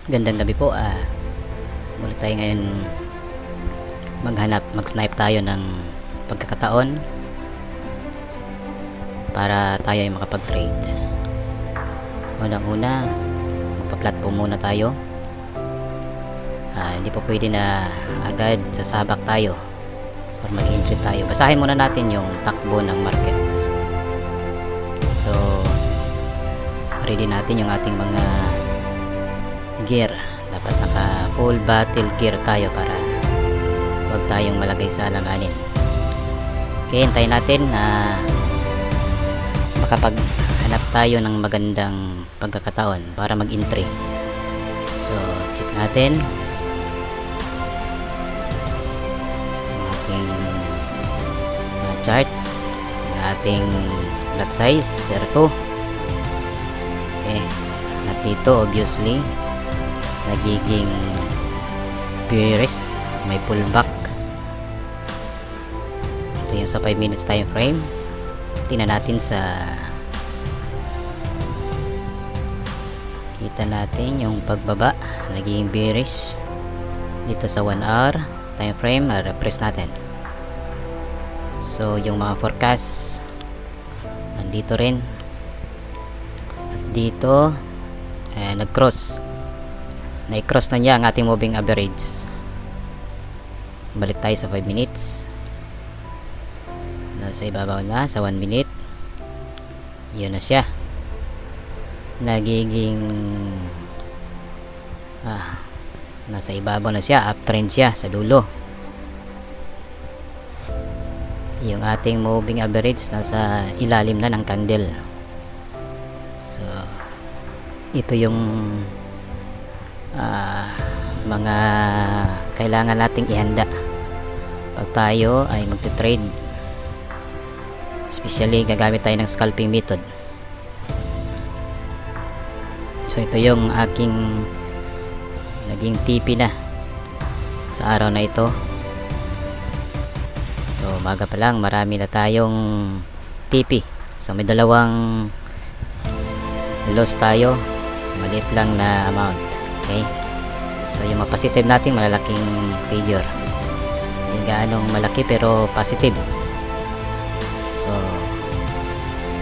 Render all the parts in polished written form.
Gandang gabi po. Muli tayo ngayon mag-snipe tayo ng pagkakataon para tayo ay makapag-trade. Unang-una, magpa-plat po muna tayo. Hindi po pwede na agad sasabak tayo or mag-entry tayo. Basahin muna natin yung takbo ng market. So, ready natin yung ating mga gear. Dapat naka full battle gear tayo para huwag tayong malagay sa alanganin. Okay, hintayin natin na makapaghanap tayo ng magandang pagkakataon para mag-entry. So, check natin ang ating chart, ang ating lot size 02. Okay, at dito obviously nagiging bearish, may pullback. Ito yung sa 5 minutes time frame. Tingnan natin sa kita natin yung pagbaba, naging bearish dito sa 1 hour time frame. Refresh natin. So yung mga forecast nandito rin at dito nag-cross, na-cross na niya ang ating moving average. Balik tayo sa 5 minutes. Nasa ibabaw na sa 1 minute. Yun na siya. Nagiging nasa ibabaw na siya. Uptrend siya sa dulo. Yung ating moving average nasa ilalim na ng candle. So ito yung mga kailangan nating ihanda pag tayo ay magte-trade, especially gagamit tayo ng scalping method. So ito yung aking naging TP na sa araw na ito. So umaga pa lang marami na tayong TP. So may dalawang loss tayo, maliit lang na amount. Okay, so yung mga positive natin malalaking figure, hindi gaanong malaki pero positive. So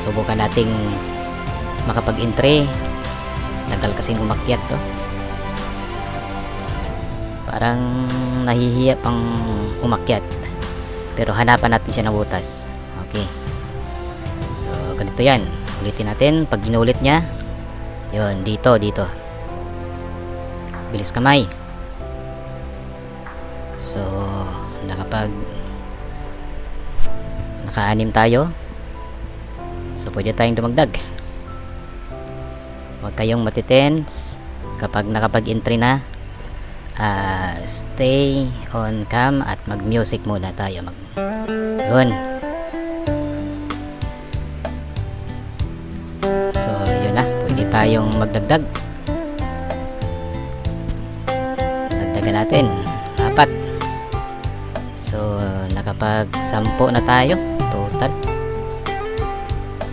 subukan nating makapag-entry. Tagal kasing umakyat to, parang nahihiya pang umakyat, pero hanapan natin siya ng butas. Okay, so ganito yan, ulitin natin. Pag ginulit niya yun, dito bilis kamay. So naka-anim tayo, so pwede tayong dumagdag. Huwag kayong matitense kapag nakapag-entry na. Stay on cam at mag music muna tayo. Yun. So yun na, pwede tayong magdagdag. Natin 4. So nakapag 10 na tayo total.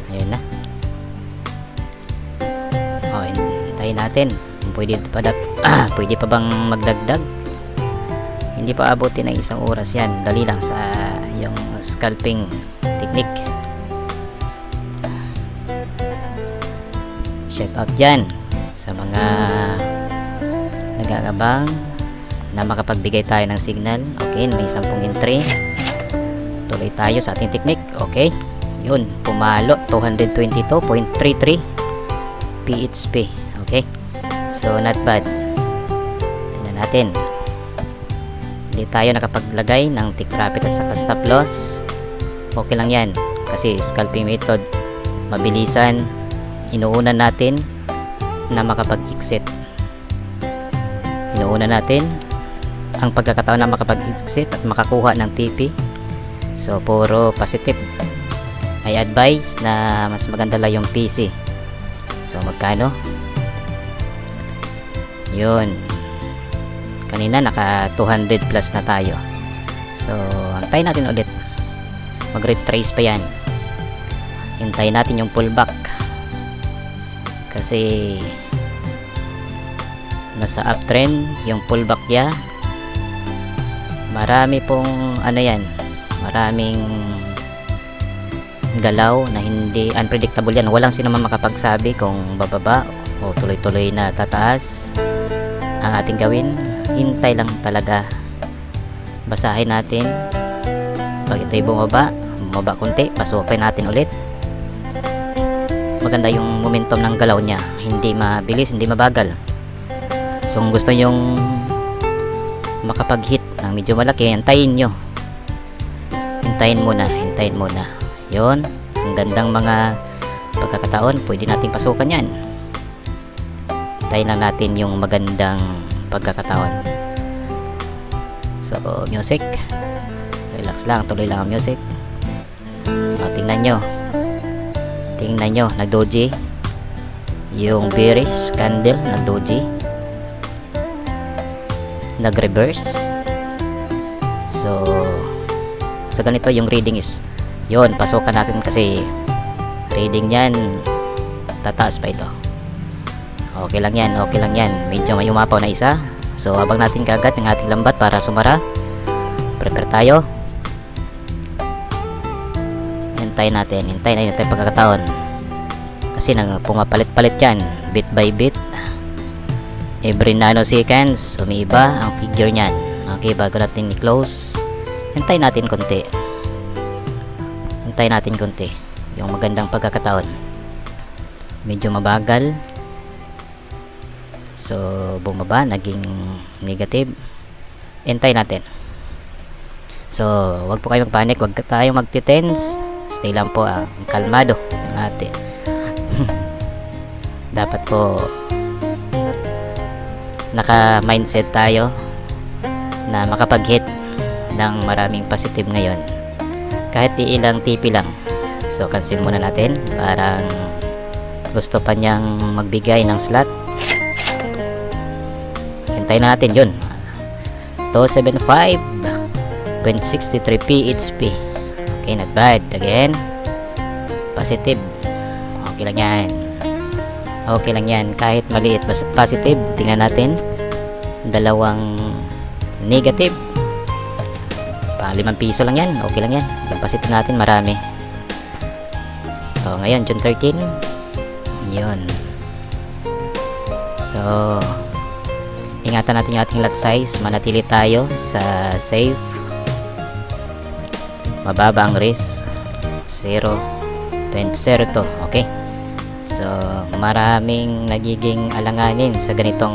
Ayun na. Hintayin natin. Pwede pa bang magdagdag? Hindi pa abutin ng 1 oras yan. Dali lang sa yung scalping technique. Shout out dyan sa mga nag-aabang na makapagbigay tayo ng signal. Okay, may 10 entry. Tuloy tayo sa ating technique. Okay, yun, pumalo 222.33 PHP. Okay, so not bad. Tingnan natin, hindi tayo nakapaglagay ng take profit at saka stop loss. Okay lang yan kasi scalping method, mabilisan. Inuunan natin na makapag-exit. Inuunan natin ang pagkakataon na makapag-exit at makakuha ng TP. So puro positive. I advise na mas maganda lang yung PC. So magkano? Yun, kanina naka 200 plus na tayo. So antayin natin ulit, mag-retrace pa yan. Hintayin natin yung pullback kasi nasa uptrend, yung pullback niya. Marami pong ano yan, maraming galaw na hindi unpredictable yan. Walang sino man makapagsabi kung bababa o tuloy-tuloy na tataas. Ang ating gawin, hintay lang talaga. Basahin natin. Pag ito'y bumaba konti, pasukin natin ulit. Maganda yung momentum ng galaw niya, hindi mabilis, hindi mabagal. So kung gusto nyong makapag-hit ng medyo malaki, hintayin nyo. Hintayin muna. Yun, ang gandang mga pagkakataon, pwede nating pasukan yan. Hintayin lang natin yung magandang pagkakataon. So music, relax lang, tuloy lang ang music. Tingnan nyo, nag-doji yung bearish candle, nag-doji, nag-reverse. So sa ganito yung reading is yun, pasukan natin kasi reading yan tataas pa ito. Okay lang yan, medyo may umapaw na isa. So abang natin kagad ng ating lambat para sumara. Prepare tayo. Hintayin natin pagkakataon kasi nang pumapalit-palit yan bit by bit, every nanoseconds umiiba ang figure nyan. Okay, bago natin i-close, hintayin natin konti yung magandang pagkakataon. Medyo mabagal, so bumaba, naging negative. Hintayin natin. So wag po kayo magpanik, wag tayong magtitense. Stay lang po kalmado natin. Dapat po naka-mindset tayo na makapag-hit ng maraming positive ngayon. Kahit ilang TP lang. So cancel muna natin. Parang gusto pa niyang magbigay ng slot. Hintayin na natin yun. 275.63 PHP. Okay, not bad. Again, positive. Okay lang yan. Kahit maliit positive, tingnan natin. Dalawang negative. Pa 5 piso lang yan. Okay lang yan. Yung positive natin marami. So ngayon, June 13. Yun. So ingatan natin yung ating lot size. Manatili tayo sa safe. Mababa ang risk, 0.02. Okay, so maraming nagiging alanganin sa ganitong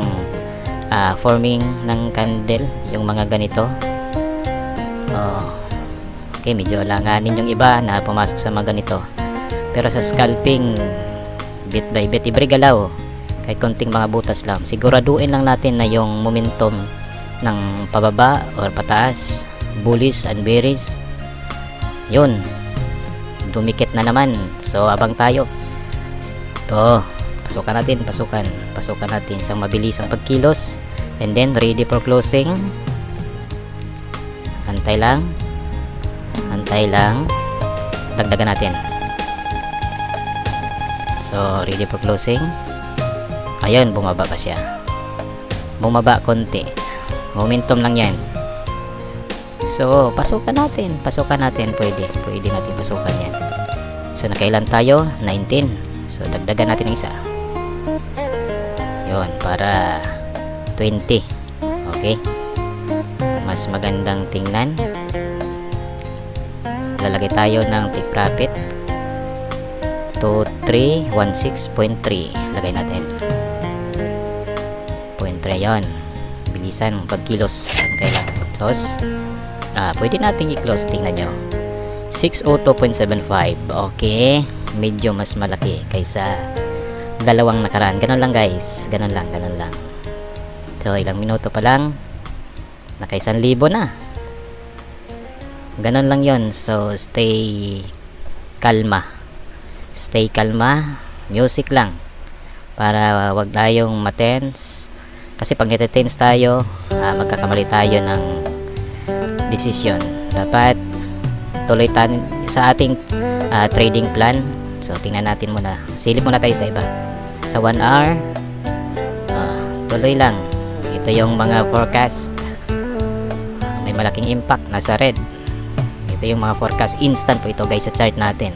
forming ng candle, yung mga ganito. Okay, medyo alanganin yung iba na pumasok sa mga ganito, pero sa scalping bit by bit, every galaw kahit konting mga butas lang, siguraduhin lang natin na yung momentum ng pababa or pataas, bullish and bearish, yun, dumikit na naman. So abang tayo. Ito, pasukan natin isang mabilisang pagkilos, and then ready for closing. Antay lang, dagdagan natin. So ready for closing. Ayun, bumaba pa siya, bumaba konti, momentum lang yan. So pasukan natin, pwede natin pasukan yan. So nakailan tayo? 19. So dagdagan natin ng isa, yun, para 20. Okay, mas magandang tingnan. Lalagay tayo ng take profit 2316.3. lagay natin 0.3. yun, bilisan pagkilos. Kailan close, pwede nating i-close. Tingnan nyo, 602.75. Okay, medyo mas malaki kaysa dalawang nakaraan. Ganun lang guys, ganun lang. So ilang minuto pa lang, naka 1,000 na. Ganun lang yon. So stay kalma, music lang, para wag tayong matense. Kasi pag nete-tense tayo, magkakamali tayo ng decision. Dapat tuloy tayo sa ating trading plan. So tingnan natin muna, silip muna tayo sa iba. Sa 1 hour, tuloy lang, ito yung mga forecast. May malaking impact, nasa red. Ito yung mga forecast, instant po ito guys sa chart natin.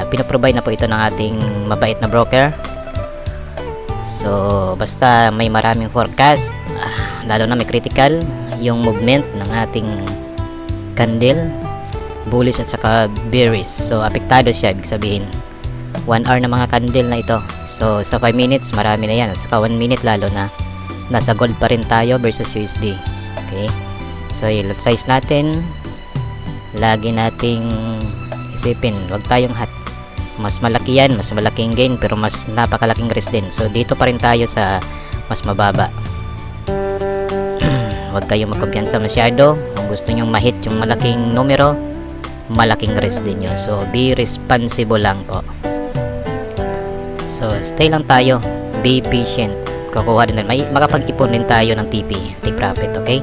Pinaprovide na po ito ng ating mabait na broker. So basta may maraming forecast, lalo na may critical yung movement ng ating candle, bullish at saka bearish, so apektado siya. Ibig sabihin 1 hour na mga candle na ito. So sa 5 minutes marami na yan, at saka 1 minute lalo na nasa gold pa rin tayo versus USD. Okay, so yung lot size natin lagi nating isipin, wag tayong hot. Mas malaki yan, mas malaking gain, pero mas napakalaking risk din. So dito pa rin tayo sa mas mababa. Huwag kayong magkumpiyansa masyado. Kung gusto nyong mahit yung malaking numero, malaking risk din yun. So be responsible lang po. So stay lang tayo, be patient. Kukuha din, makapag-ipon din tayo ng TP, take profit. Okay,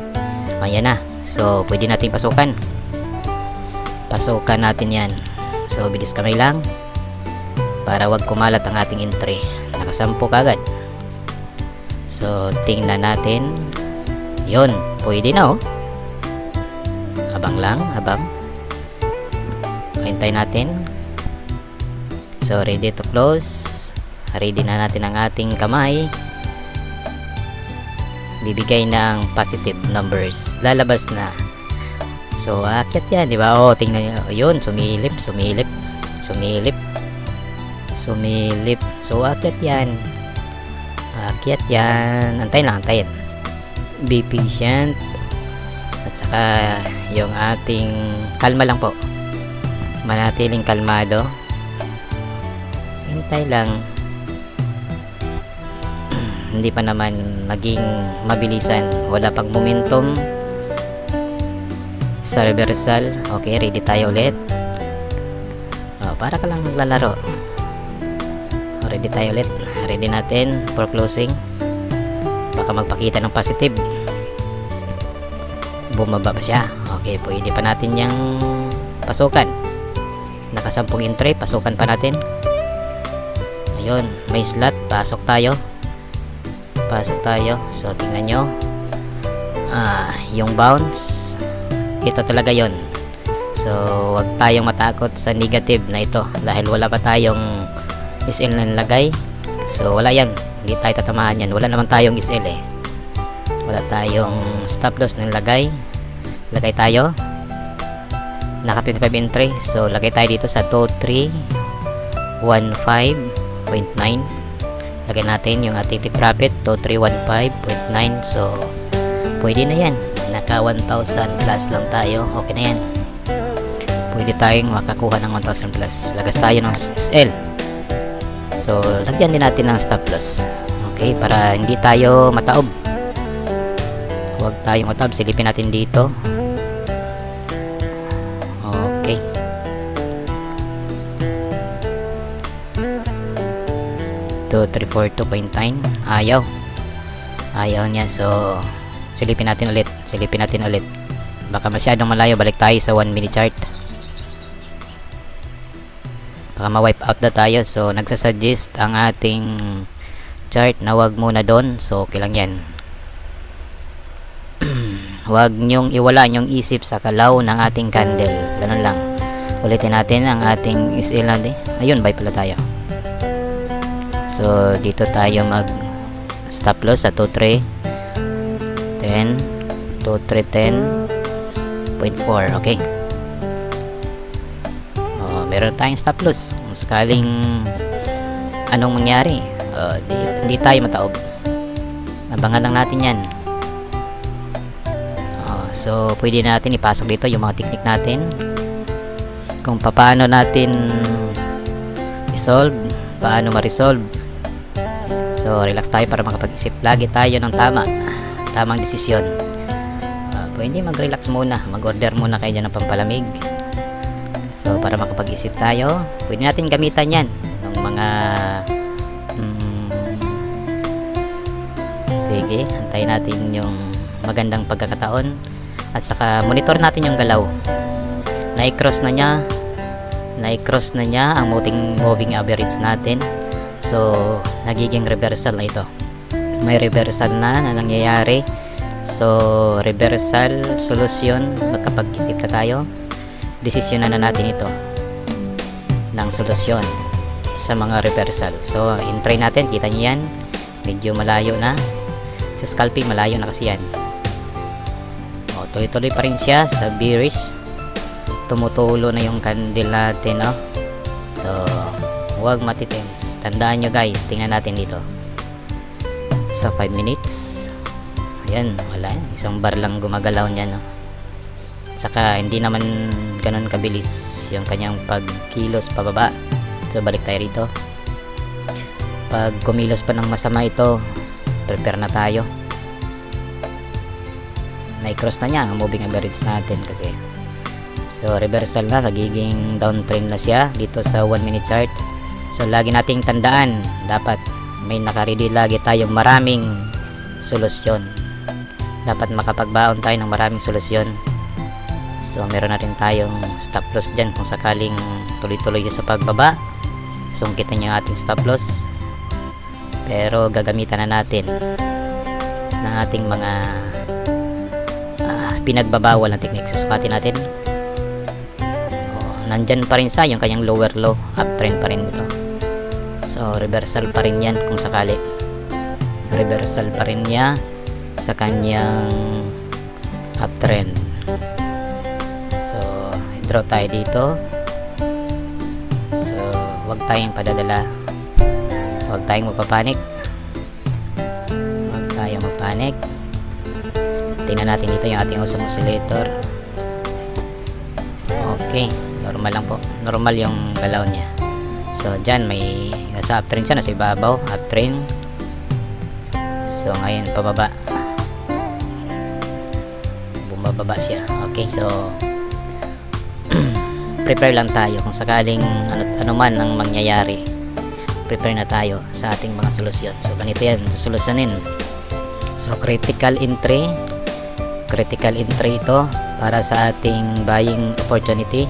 ayan na. So pwede natin pasukan natin yan. So bilis kamay lang para wag kumalat ang ating entry. Nakasampo kagad. So tingnan natin. Yun, pwede na oh. Abang lang, abang. Hintay natin. So ready to close. Ready na natin ang ating kamay. Bibigay ng positive numbers. Lalabas na. So akyat yan, di ba? Oh, tingnan niyo. Ayun, sumilip. So akyat yan. Antayin lang. Be patient. At saka yung ating kalma lang po. Manatiling kalmado. Hintay lang. Hindi pa naman maging mabilisan. Wala pang momentum sa reversal. Okay, ready tayo ulit. Para ka lang maglalaro. Ready tayo ulit. Ready natin for closing. Baka magpakita ng positive. Bumaba pa siya. Okay, pwede pa natin yung pasukan. Nakasampung entry, pasukan pa natin. Ayun, may slot. Pasok tayo. So tingnan nyo. Yung bounce, ito talaga yon. So wag tayong matakot sa negative na ito dahil wala pa tayong SL na nilagay. So wala yan, hindi tayo tatamaan yan. Wala naman tayong SL eh. Wala tayong stop loss na nilagay. Lagay tayo. Naka 25 entry. So lagay tayo dito sa 2315.9. Lagay natin yung ating take profit 2315.9. So pwede na yan. Naka 1,000 plus lang tayo. Okay na yan. Pwede tayong makakuha ng 1,000 plus. Lagas tayo ng SL. So lagyan din natin ng stop loss. Okay, para hindi tayo mataob. Huwag tayong mataob. Silipin natin dito. Okay. To 342.9. Ayaw niya. So silipin natin ulit. Baka masyadong malayo. Balik tayo sa 1 minute chart. Baka ma-wipe out na tayo. So nagsasuggest ang ating chart na wag muna doon. So okay lang yan. Wag nyong iwala yung isip sa kalaw ng ating candle. Ganun lang. Ulitin natin ang ating SL natin. Ayun, buy pala tayo. So dito tayo mag stop loss sa 2310.4. Okay. Meron tayong stop loss. Kung sakaling anong mangyari, hindi tayo mataob. Abangan lang natin yan. So pwede natin ipasok dito yung mga technique natin, kung paano natin i-solve, paano ma-resolve. So relax tayo para makapag-isip. Lagi tayo ng tamang desisyon. Pwede mag-relax muna, mag-order muna kayo dyan ng pampalamig. So para makapag-isip tayo, pwede natin gamitan yan ng mga sige, antayin natin yung magandang pagkakataon. At saka monitor natin yung galaw. Na-cross na niya ang moving average natin. So nagiging reversal na ito. may reversal na nangyayari. So reversal solusyon, magkapag-isip na tayo, desisyonan na natin ito ng solusyon sa mga reversal. So in-try natin, kita nyo yan, medyo malayo na sa scalping, malayo na kasi yan. Tuloy-tuloy pa rin siya sa bearish, tumutulo na yung candle natin, no? So huwag matitense, tandaan nyo guys. Tingnan natin dito sa 5 minutes. Ayan, wala, isang bar lang gumagalaw niya, no? Saka hindi naman ganun kabilis yung kanyang pagkilos pababa. So balik tayo rito. Pag kumilos pa ng masama ito, prepare na tayo. Na-cross na niya ang moving average natin kasi. So reversal na, nagiging downtrend na siya dito sa 1 minute chart. So lagi nating tandaan, dapat may nakaready lagi tayong maraming solusyon. Dapat makapagbaon tayo ng maraming solusyon. So meron na rin tayong stop loss dyan kung sakaling tuloy-tuloy sa pagbaba. Sungkitin yung ating stop loss, pero gagamitan na natin ng ating mga pinagbabawal na technique. Susukatin natin. Nandyan pa rin sa yung kanyang lower low, uptrend pa rin ito. So reversal pa rin yan kung sakali. Reversal pa rin niya sa kanyang uptrend. So draw tayo dito. So wag tayong padadala, wag tayong magpapanik, wag tayong magpanik. Tingnan natin dito yung ating awesome oscillator. Okay, normal lang po, normal yung galaw niya. So dyan may nasa uptrend siya, nasa ibabaw, uptrend. So ngayon pababa, bumababa siya. Okay, so prepare lang tayo kung sakaling ano man ang mangyayari. Prepare na tayo sa ating mga solusyon. So ganito yan, solusyonin. So critical entry ito para sa ating buying opportunity.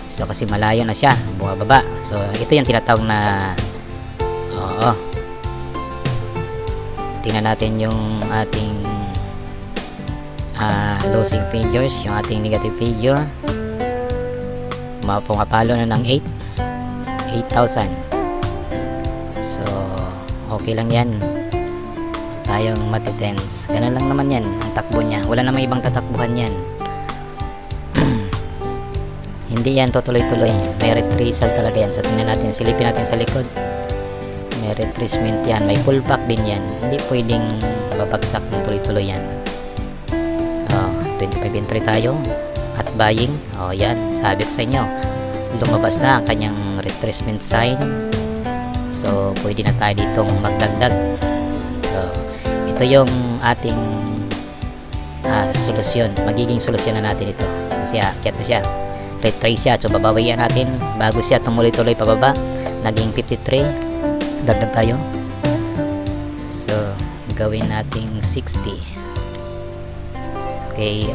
So kasi malayo na siya, bumababa. So ito yung tinatawag na tingnan natin yung ating losing figures, yung ating negative figure. Pumapalo na ng 8,000. So okay lang yan, tayong matitense. Ganun lang naman yan ang takbo niya, wala namang ibang tatakbuhan yan. Hindi yan tutuloy-tuloy, may retracement talaga yan. So tingnan natin, silipin natin sa likod, may retracement yan, may pullback din yan. Hindi pwedeng babagsak ng tuloy-tuloy yan. 25 entry tayo at buying. Yan, sabi ko sa inyo, lumabas na ang kanyang retracement sign. So pwede na tayo ditong magdagdag. So ito yung ating solusyon, magiging solusyon na natin ito kasi akyat na siya, retrace siya. So babawian natin bago siya tumuloy-tuloy pababa. Naging 53, dagdag tayo. So gawin nating 60. Okay,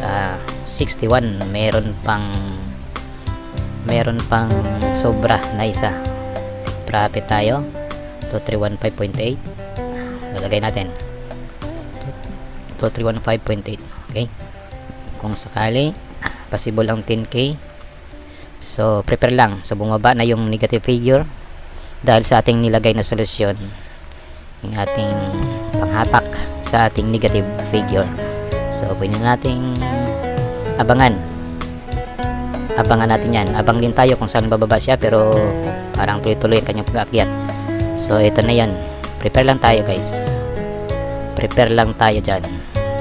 61, meron pang sobra na isa. Profit tayo 2315.8. lalagay natin 2315.8. okay, kung sakali possible ang 10k. So prepare lang. So bumaba na yung negative figure dahil sa ating nilagay na solusyon, yung ating panghatak sa ating negative figure. So pwede nating abangan natin yan. Abang din tayo kung saan bababa siya, pero parang tuloy-tuloy ang kanyang pag-aakyat. So ito na yan, prepare lang tayo guys, prepare lang tayo dyan.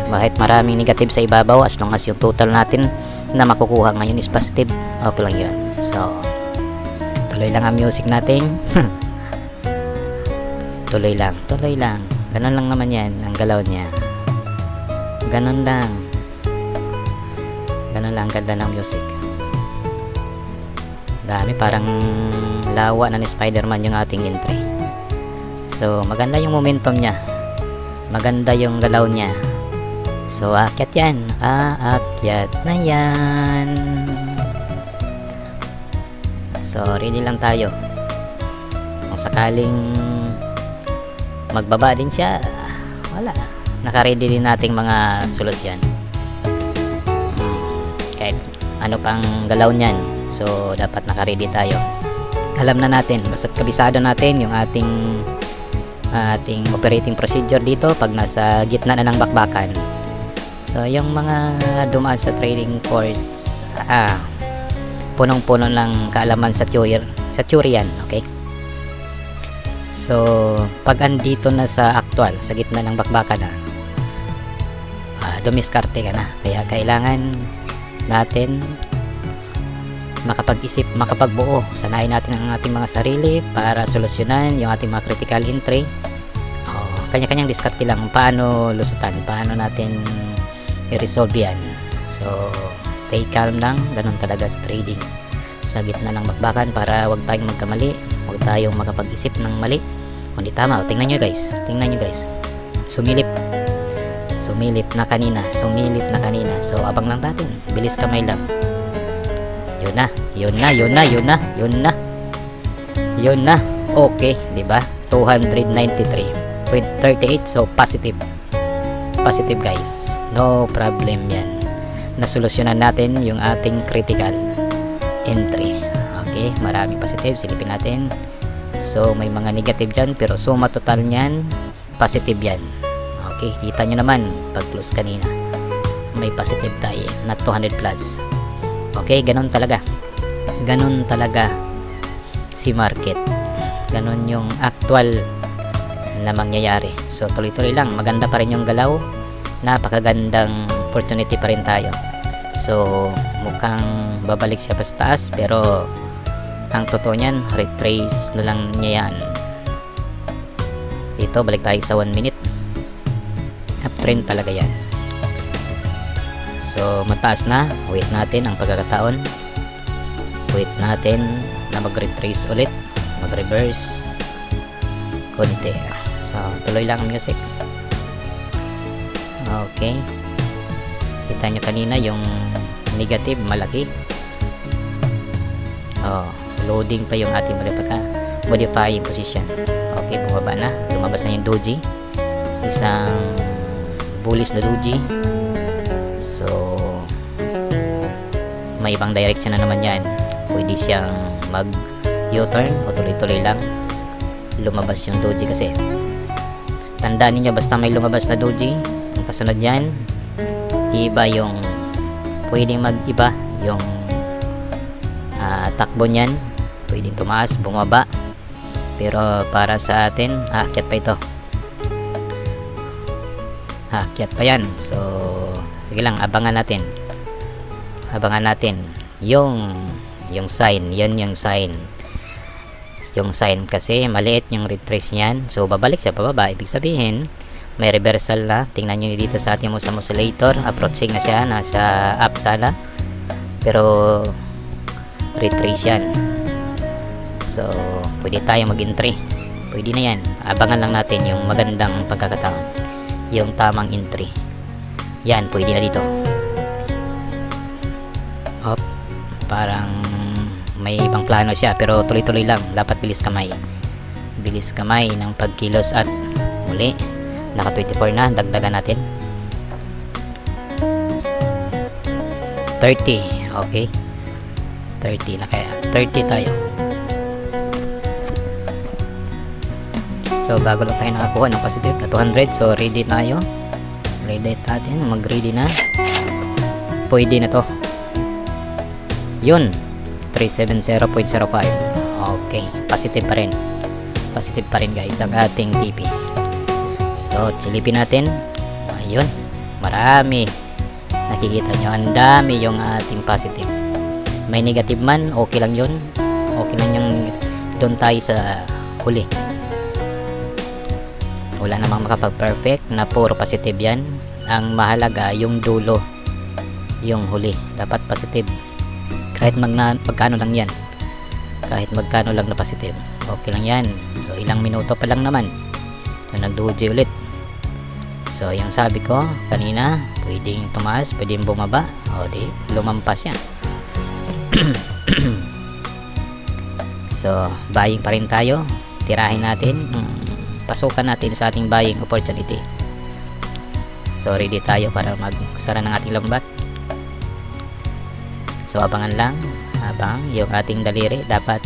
Kahit maraming negative sa ibabaw, as long as yung total natin na makukuha ngayon is positive, okay lang yun. So tuloy lang ang music natin. tuloy lang, ganun lang naman yan ang galaw niya. Ganun lang, ganda ng music. Dami, parang lawa na ni Spider-Man yung ating entry. So maganda yung momentum niya, maganda yung galaw niya. So aakyat yan, aakyat na yan. So ready lang tayo kung sakaling magbaba din siya, wala, naka-ready din nating mga solusyon. Kahit ano pang galaw niyan, so dapat naka-ready tayo. Alam na natin, basta't kabisado natin yung ating operating procedure dito pag nasa gitna na ng bakbakan. So yung mga dumaan sa training course, punong-puno ng kaalaman sa theory yan, okay? So pag andito na sa actual, sa gitna ng bakbakan na, dumiskarte ka na. Kaya kailangan natin makapag-isip, makapagbuo. Sanayin natin ang ating mga sarili para solusyonan yung ating mga critical entry. Kanya-kanyang diskarte lang paano lusutan, paano natin i-resolve yan. So stay calm lang, ganun talaga sa trading sa gitna ng bakbakan, para wag tayong magkamali, wag tayong makapag-isip ng mali kundi tama. Tingnan nyo guys, sumilip na kanina, so abang lang natin, bilis kamay lang. Yun na. Okay, di ba? 293.38. So positive guys, no problem yan. Nasolusyonan natin yung ating critical entry. Okay, maraming positive, silipin natin. So may mga negative dyan, pero suma total nyan positive yan. Okay, kita nyo naman pag close kanina, may positive tayo na 200 plus. Okay, ganun talaga si market, ganun yung actual na mangyayari. So tuloy-tuloy lang, maganda pa rin yung galaw, napakagandang opportunity pa rin tayo. So mukhang babalik siya pa sa taas, pero ang totoo niyan, retrace na lang niya yan. Dito balik tayo sa 1 minute, uptrend talaga yan. So mataas na, wait natin ang pagkakataon, wait natin na mag-retrace ulit, mag-reverse konti. So tuloy lang ang music. Okay, kita nyo kanina yung negative malaki. Loading pa yung ating modifying position. Okay, bumaba na, lumabas na yung doji, isang bullish na doji. So may ibang direction na naman yan, pwede siyang mag U-turn o tuloy-tuloy lang lumabas yung doji. Kasi tandaan niyo, basta may lumabas na doji, ang kasunod yan, iba yung pwedeng mag-iba yung takbo niyan, pwedeng tumaas, bumaba, pero para sa atin aakyat pa ito, aakyat pa yan. So sige lang, abangan natin yung sign, yung sign kasi maliit yung retrace niyan. So babalik siya pababa, ibig sabihin may reversal na. Tingnan nyo dito sa ating Musa oscillator, approaching na siya, nasa up sana, pero retrace yan. So pwede tayo mag-entry, pwede na yan. Abangan lang natin yung magandang pagkakataon, yung tamang entry yan, pwede na dito. Parang may ibang plano siya, pero tuloy-tuloy lang, dapat bilis kamay ng pagkilos. At muli, naka 24 na, dagdagan natin 30. Okay, 30 na, kaya 30 tayo. So bago lang tayo nakakuha ng positive na 200, so ready tayo, ready natin, mag-ready na, pwede na to. Yun, 370.05. Okay, positive pa rin guys ang ating TP. So silipin natin, ayun, marami, nakikita nyo, ang dami yung ating positive. May negative man, okay lang yun, okay lang yung doon tayo sa huli. Wala namang makapag-perfect na puro positive yan. Ang mahalaga yung dulo, yung huli, dapat positive. Kahit magkano lang yan, kahit magkano lang na positive, okay lang yan. So ilang minuto pa lang naman, so nag-doji ulit. So yung sabi ko kanina, pwedeng tumaas, pwedeng bumaba, o di lumampas yan. So buying pa rin tayo, tirahin natin, pasukan natin sa ating buying opportunity. So ready tayo para magsara ng ating lambat. So abangan lang habang yung ating daliri dapat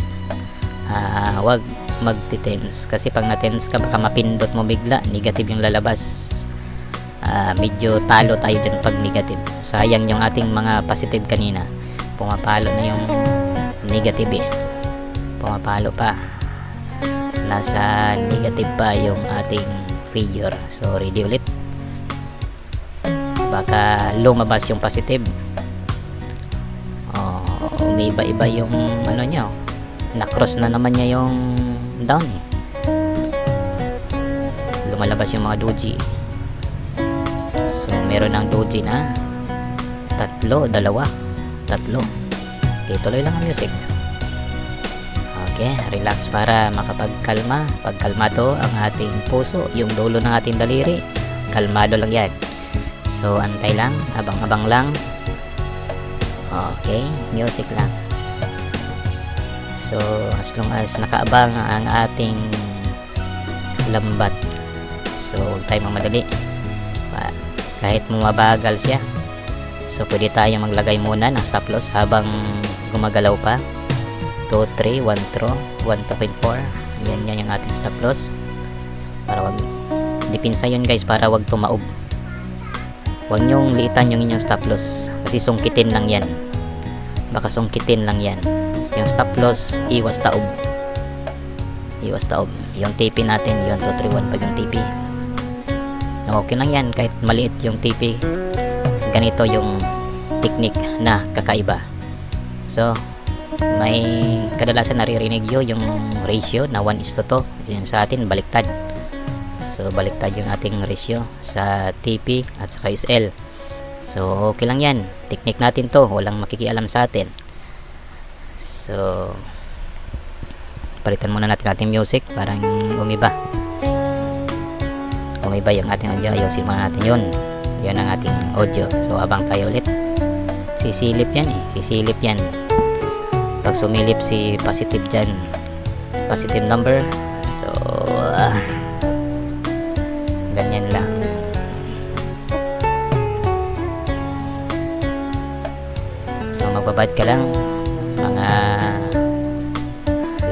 wag magti-tense, kasi pag na-tense ka baka mapindot mo bigla, negative yung lalabas. Medyo talo tayo dyan pag negative. Sayang yung ating mga positive kanina, pumapalo na yung negative pumapalo pa, nasa negative pa yung ating figure. So ready ulit, baka lumabas yung positive. Umiba-iba yung ano nyo, na-cross na naman niya yung down lumalabas yung mga doji. So meron ng doji na tatlo. Okay, tuloy lang ang music. Okay, relax para makapagkalma. Pagkalmado ang ating puso, yung dulo ng ating daliri, kalmado lang yan. So antay lang, abang-abang lang. Okay, music lang. So as long as nakaabang ang ating lambat, so huwag tayo mamadali kahit mabagal siya. So pwede tayo maglagay muna ng stop loss habang gumagalaw pa. 2, 3, 1 throw, 1.4. Yan yung ating stop loss, para wag dipinsa yun guys, para wag tumaob. Huwag nyong liitan yung inyong stop loss, kasi sungkitin lang yan, baka sungkitin lang yan. Yung stop loss, iwas taob. Yung TP natin, yung 2, 3, 1, 5 yung TP. Okay lang yan kahit maliit yung TP. Ganito yung technique na kakaiba. So may kadalasan naririnig yung ratio na 1:2. Yung sa atin baliktad. So baliktad yung ating ratio sa TP at sa SL. So okay lang yan, technique natin to, walang makikialam sa atin. So palitan muna natin ating music, parang umiba yung ating audio. Ayusin muna natin yun. Yan ang ating audio. So abang tayo ulit, sisilip yan pag sumilip si positive dyan, positive number. So ganyan lang. So magbabad ka lang mga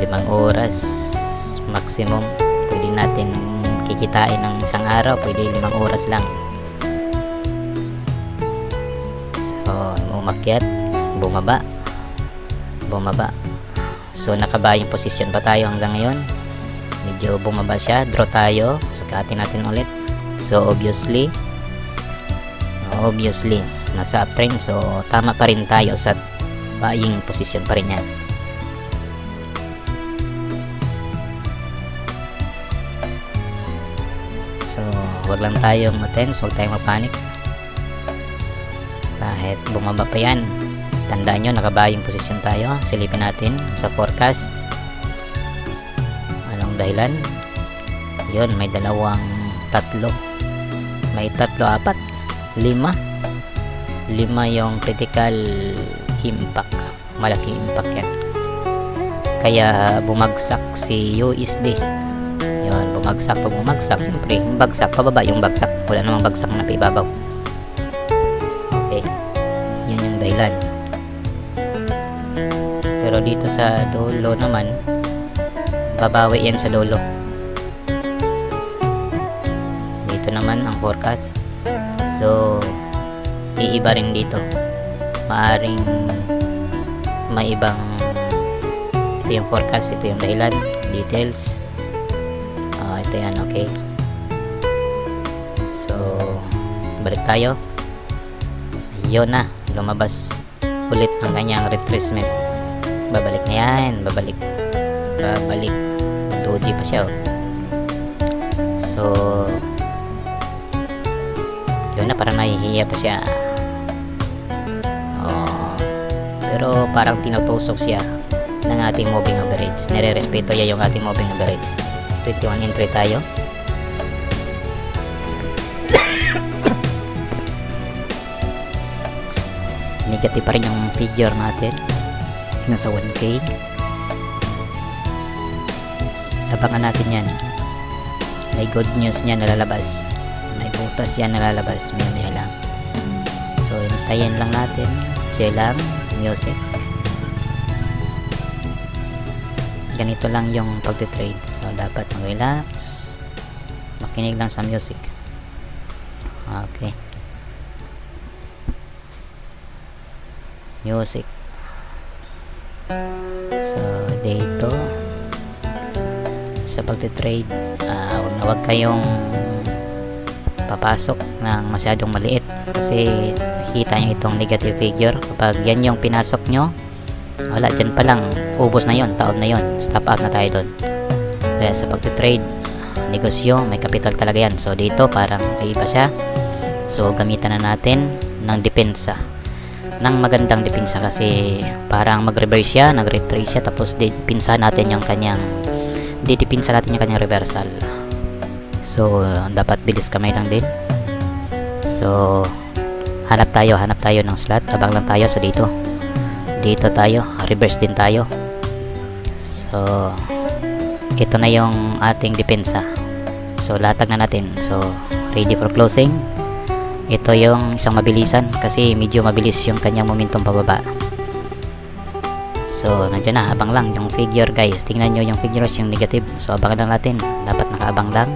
5 oras maximum. Pwede natin kikitain ng isang araw, pwede 5 oras lang. So umakyat, bumaba. So nakabayang position pa tayo hanggang ngayon. Medyo bumaba siya, draw tayo, sukatin natin ulit. So obviously nasa uptrend, so tama pa rin tayo sa buying position pa rin yan. So wag lang tayong matense, wag tayong mapanik kahit bumaba pa yan. Tandaan nyo, nakabaying position tayo. Silipin natin sa forecast. Anong dahilan? Yun, may tatlo, 4, 5 yung critical impact. Malaki impact yan. Kaya bumagsak si USD. Yun, bumagsak. Pag bumagsak, siyempre, bagsak, pababa yung bagsak. Wala namang bagsak na paibabaw. Okay, yun yung dahilan. Pero dito sa dulo naman, babawi yan sa dulo. Dito naman ang forecast, so iiba rin dito. Maaring may ibang, ito yung forecast, ito yung dahilan, details. Ito yan, okay. So balik tayo. Yun na, lumabas ulit ang kanyang retracement. Babalik na yan, babalik doji pa siya. So yun na, parang nahihiya pa siya. Pero parang tinutusok siya ng ating moving average. Nire-respeto niya yung ating moving average. 21 entry tayo. Negative pa rin yung figure natin, nasa 1K. Abangan natin yan, may good news niya nalalabas. tas yan nalalabas maya lang. So hintayin lang natin. Chill lang, music. Ganito lang yung pagtitrade. So dapat mag-relax, makinig lang sa music. Okay, music. So dito sa pagtitrade, huwag kayong papasok ng masyadong maliit kasi nakikita nyo itong negative figure. Kapag yan yung pinasok nyo, wala, dyan pa lang ubos na yon, taob na yon, stop out na tayo doon. Kaya sa pagtitrade, negosyo, may capital talaga yan. So dito parang may iba siya, so gamitan na natin ng depensa, ng magandang depensa, kasi parang mag-reverse siya, nag-retrace siya, tapos dipinsa natin yung kanyang reversal. So dapat bilis kamay lang din. So hanap tayo ng slot, abang lang tayo. So dito tayo, reverse din tayo. So ito na yung ating depensa. So latag na natin. So ready for closing. Ito yung isang mabilisan kasi medyo mabilis yung kanyang momentum pababa. So nandiyan na, abang lang yung figure guys. Tingnan nyo yung figures, yung negative. So abangan lang natin, dapat nakaabang lang.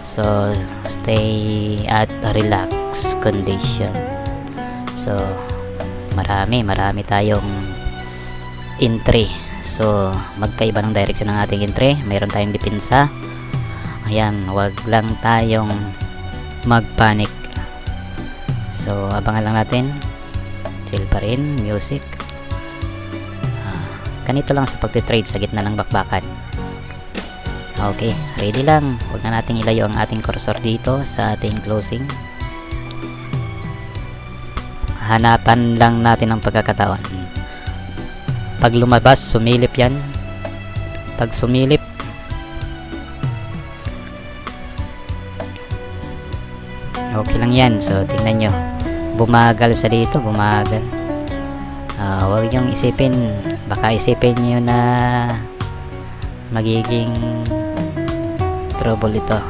So stay at a relax condition. So marami tayong entry. So magkaiba ng direction ng ating entry. Mayroon tayong depensa. Ayan, wag lang tayong magpanic. So abangan lang natin. Chill pa rin, music. Ganito lang sa pagtitrade sa gitna ng bakbakan. Okay, ready lang. Huwag na nating ilayo ang ating cursor dito sa ating closing. Hanapan lang natin ang pagkakataon. Pag lumabas, sumilip yan. Pag sumilip, okay lang yan. So tingnan nyo, bumagal sa dito, bumagal. Huwag yung isipin, baka isipin nyo na magiging trouble ito.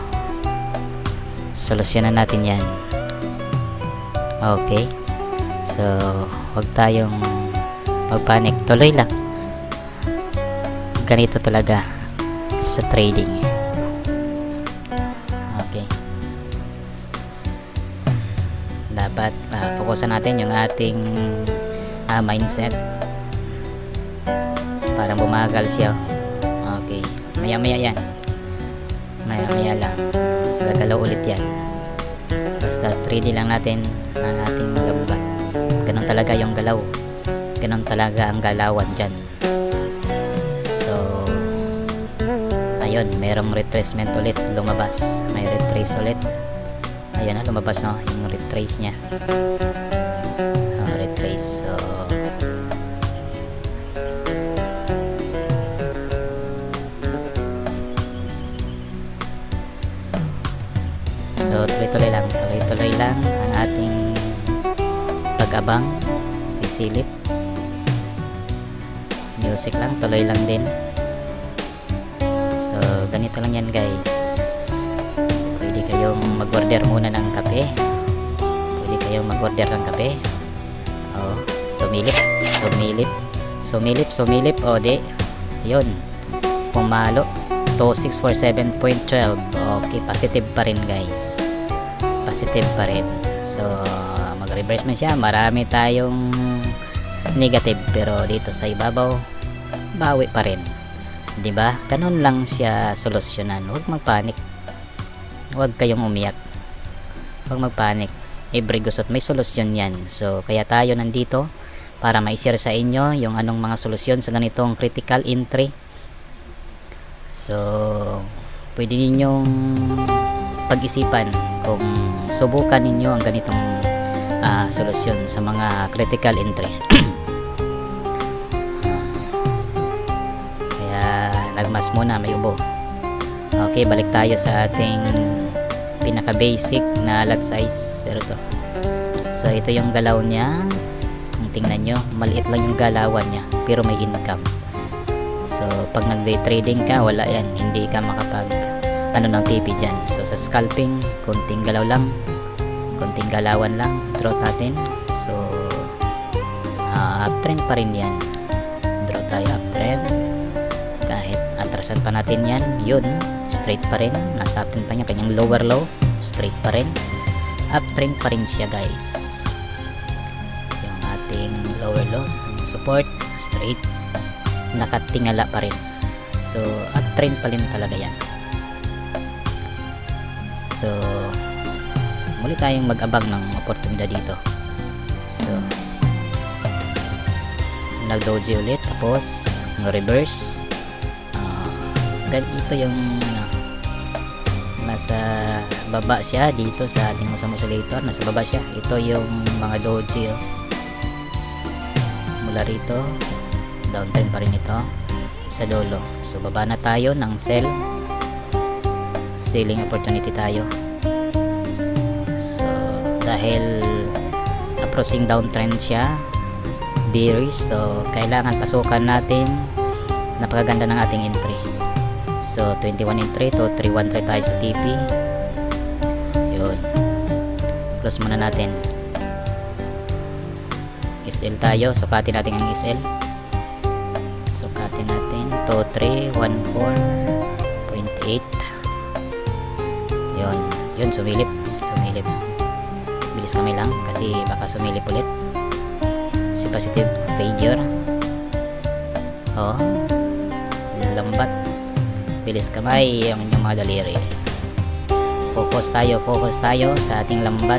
Solusyonan natin yan. Okay, so huwag tayong magpanic, tuloy lang. Ganito talaga sa trading. Okay, dapat fokusan natin yung ating mindset. Parang bumagal siya. Okay, maya yan, maya lang gagalaw ulit yan. Basta 3D lang natin ang ating gambat. Ganun talaga yung galaw, ganun talaga ang galawan dyan. So ayun, merong retracement ulit, lumabas, may retrace ulit. Ayun na, lumabas no, yung retrace nya. Retrace. So tuloy-tuloy lang ang ating pag-abang, sisilip. Music lang, tuloy lang din. So ganito lang yan guys. Pwede kayong mag-order muna ng kape. Pwede kayong mag-order ng kape. Sumilip. O di, yun, pumalo. 2647.12. Okay, positive pa rin guys, positive pa rin. So mag-reverse man siya, marami tayong negative, pero dito sa ibabaw bawi pa rin, di ba? Ganun lang siya solusyonan. Huwag magpanik, huwag kayong umiyak, huwag magpanik. Every gusot may solusyon yan. So kaya tayo nandito para ma-share sa inyo yung anong mga solusyon sa ganitong critical entry. So pwede ninyong pag-isipan kung subukan ninyo ang ganitong solusyon sa mga critical entry. Kaya nagmas muna, may ubo. Okay, balik tayo sa ating pinaka basic na lot size. So ito yung galaw niya. Kung tingnan nyo, maliit lang yung galawan niya pero may income. So pag nag-day trading ka, wala yan, hindi ka makapag ano ng TP dyan. So sa scalping, konting galaw lang, konting galawan lang draw natin. So uptrend pa rin yan, draw tayo uptrend kahit atrasan pa natin yan. Yun, straight pa rin, nasa uptrend pa niya, kanyang lower low straight pa rin, uptrend pa rin siya guys. Yung ating lower low support straight, nakatingala pa rin. So uptrend pa rin talaga yan. So muli tayong mag-abang ng oportunidad dito. So nag-doji ulit, tapos reverse. Ganito yung nasa baba siya dito sa ating Osam Oscillator, nasa baba siya. Ito yung mga doji mula rito, downtrend pa rin ito sa dulo. So baba na tayo ng sell, selling opportunity tayo. So dahil approaching downtrend siya, bearish, so kailangan pasukan natin. Napakaganda ng ating entry. So 21 entry to 313 tayo sa TP. Yun, close muna natin. SL tayo, sukatin natin ang SL, sukatin natin to 314.8. yun sumilip, bilis kami lang kasi baka sumilip ulit. Si positive figure, lambat, bilis kamay ang inyong mga daliri. Focus tayo sa ating lambat.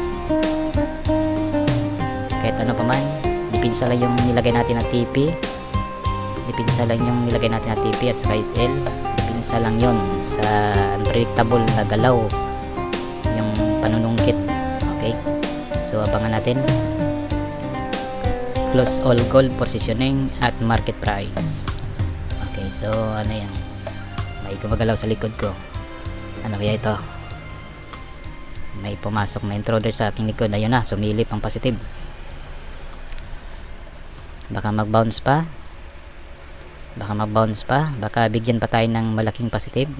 Kahit ano pa man, dipinsa lang yung nilagay natin na TP, dipinsa lang yung nilagay natin na TP at saka SL, dipinsa lang yun sa unpredictable na galaw, yung panunungkit. Okay, so abangan natin. Close all gold positioning at market price. Okay, so ano yan, may gumagalaw sa likod ko. Ano kaya ito? May pumasok na intruder sa aking likod. Ayun na, sumilip ang positive. Baka mag-bounce pa, baka bigyan pa tayo ng malaking positive,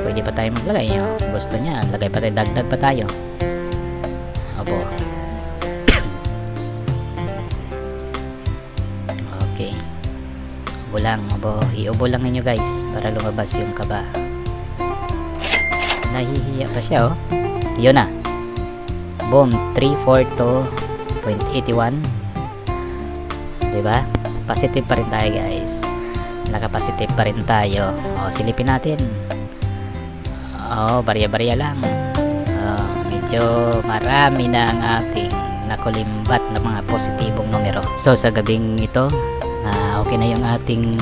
pwede pa tayo maglagay. Gusto niya, lagay pa tayo, dagdag pa tayo. Opo. Okay, iubo lang ninyo guys para lumabas yung kaba. Nahihiya pa siya, yun na, boom, 342.81, diba? Positive pa rin tayo guys, nakapositive pa rin tayo. Silipin natin. Barya-barya lang. Medyo marami na ang ating nakulimbat na mga positibong numero. So sa gabing ito, okay na yung ating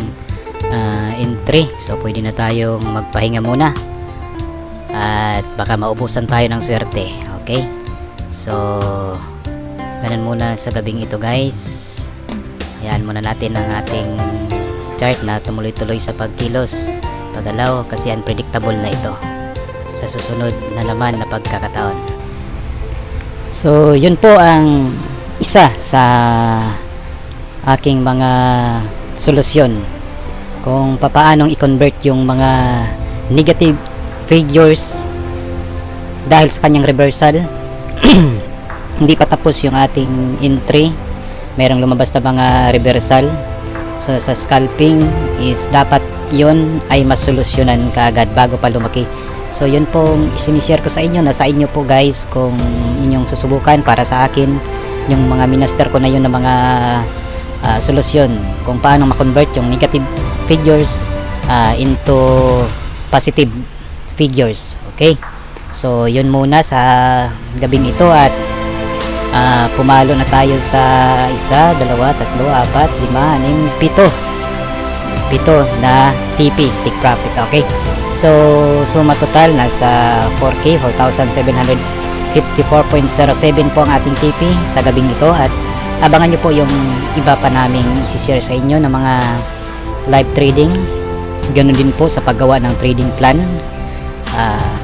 entry. So pwede na tayong magpahinga muna at baka maubusan tayo ng swerte. Okay, so ganun muna sa gabing ito guys. Ayan muna natin ang ating chart na tumuloy-tuloy sa pagkilos, paggalaw, kasi unpredictable na ito sa susunod na naman na pagkakataon. So yun po ang isa sa aking mga solusyon kung papaanong i-convert yung mga negative figures dahil sa kanyang reversal. Hindi pa tapos yung ating entry, merong lumabas na mga reversal. So sa scalping is dapat yun ay masolusyonan kaagad bago pa lumaki. So yun pong isinishare ko sa inyo, na sa inyo po guys kung inyong susubukan. Para sa akin yung mga minaster ko na yun na mga solusyon kung paano ma-convert yung negative figures into positive figures. Okay, so yun muna sa gabing ito, at pumalo na tayo sa 1, 2, 3, 4, 5, 6, 7 na TP, take profit. Okay, so suma total nasa 4K, 4,754.07 po ang ating TP sa gabing ito. At abangan nyo po yung iba pa naming isi-share sa inyo ng mga live trading, ganoon din po sa paggawa ng trading plan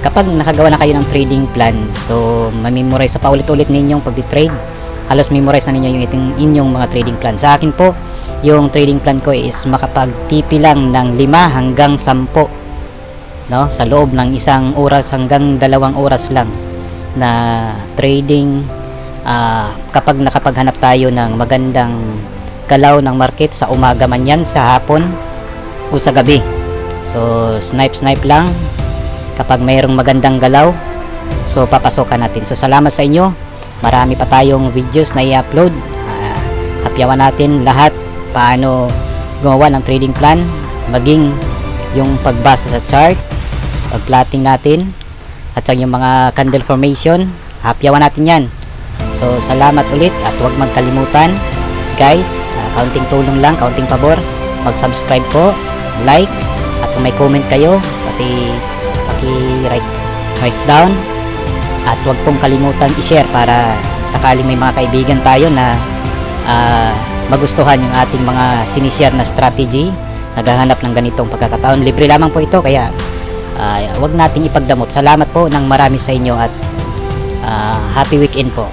kapag nakagawa na kayo ng trading plan, so mamemorize sa paulit-ulit ninyong pagdi-trade, halos memorize na ninyo yung inyong mga trading plan. Sa akin po, yung trading plan ko is makapag-TP lang ng 5 hanggang 10, no, sa loob ng 1 oras hanggang 2 oras lang na trading. Kapag nakapaghanap tayo ng magandang galaw ng market sa umaga man yan, sa hapon o sa gabi, so snipe lang kapag mayroong magandang galaw, so papasokan natin. So salamat sa inyo, marami pa tayong videos na i-upload. Hapyawan natin lahat paano gumawa ng trading plan, maging yung pagbasa sa chart, pagplotting natin, at saka yung mga candle formation, hapyawan natin yan. So salamat ulit, at huwag magkalimutan guys, kaunting tulong lang, kaunting pabor, mag-subscribe po, like, at kung may comment kayo, write down, at huwag pong kalimutan i-share para sakaling may mga kaibigan tayo na magustuhan yung ating mga sinishare na strategy, naghahanap ng ganitong pagkakataon. Libre lamang po ito, kaya huwag nating ipagdamot. Salamat po ng marami sa inyo, at happy weekend po.